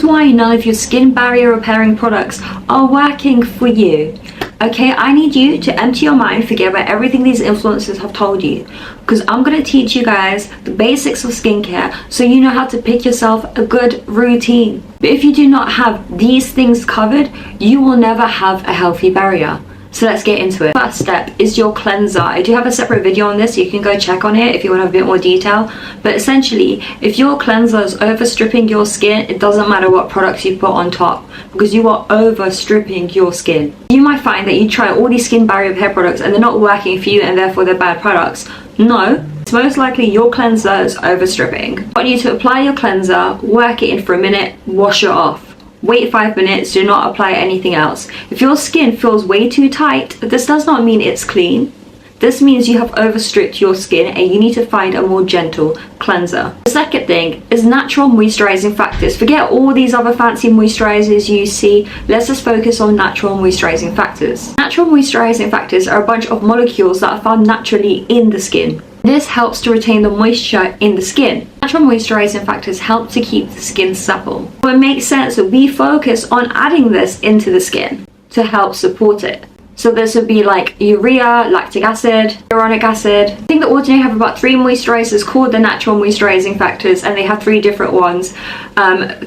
why none of your skin barrier repairing products are working for you. Okay, I need you to empty your mind, forget about everything these influencers have told you, because I'm going to teach you guys the basics of skincare so you know how to pick yourself a good routine. But if you do not have these things covered, you will never have a healthy barrier. So let's get into it. First step is your cleanser. I do have a separate video on this, so you can go check on it if you want to have a bit more detail. But essentially, if your cleanser is overstripping your skin, it doesn't matter what products you put on top, because you are overstripping your skin. You might find that you try all these skin barrier repair products and they're not working for you and therefore they're bad products. No, it's most likely your cleanser is overstripping. I want you to apply your cleanser, work it in for a minute, wash it off. Wait 5 minutes, do not apply anything else. If your skin feels way too tight, this does not mean it's clean. This means you have overstripped your skin and you need to find a more gentle cleanser. The second thing is natural moisturizing factors. Forget all these other fancy moisturizers you see. Let's just focus on natural moisturizing factors. Natural moisturizing factors are a bunch of molecules that are found naturally in the skin. This helps to retain the moisture in the skin. Natural moisturizing factors help to keep the skin supple. So it makes sense that we focus on adding this into the skin to help support it. So this would be like urea, lactic acid, hyaluronic acid. I think that Ordinary have about 3 moisturizers called the natural moisturizing factors, and they have 3 different ones,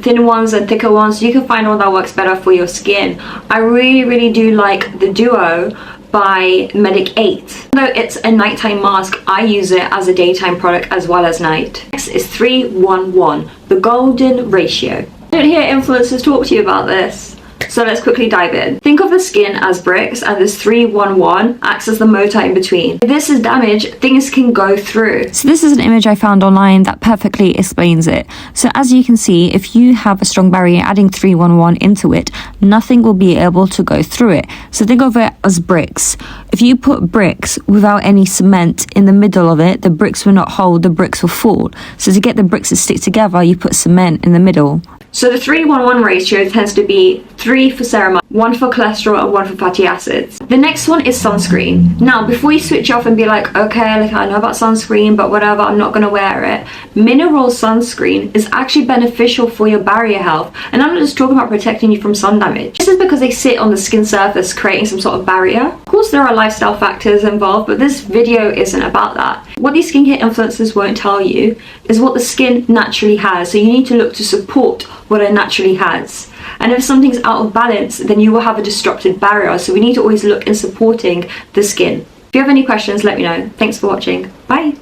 thin ones and thicker ones. So you can find one that works better for your skin. I really do like the Duo by Medic 8. Though it's a nighttime mask, I use it as a daytime product as well as night. Next is 3-1-1, the golden ratio. I don't hear influencers talk to you about this. So let's quickly dive in. Think of the skin as bricks, and this 3-1-1 acts as the motor in between. If this is damaged, things can go through. So this is an image I found online that perfectly explains it. So as you can see, if you have a strong barrier, adding 3-1-1 into it, nothing will be able to go through it. So think of it as bricks. If you put bricks without any cement in the middle of it, the bricks will not hold, the bricks will fall. So to get the bricks to stick together, you put cement in the middle. So the 3-1-1 ratio tends to be 3 for ceramides, 1 for cholesterol and 1 for fatty acids. The next one is sunscreen. Now, before you switch off and be like, okay, like I know about sunscreen, but whatever, I'm not gonna wear it. Mineral sunscreen is actually beneficial for your barrier health. And I'm not just talking about protecting you from sun damage. This is because they sit on the skin surface, creating some sort of barrier. Of course, there are lifestyle factors involved, but this video isn't about that. What these skincare influencers won't tell you is what the skin naturally has. So you need to look to support what it naturally has. And if something's out of balance, then you will have a disrupted barrier. So we need to always look in supporting the skin. If you have any questions, let me know. Thanks for watching. Bye.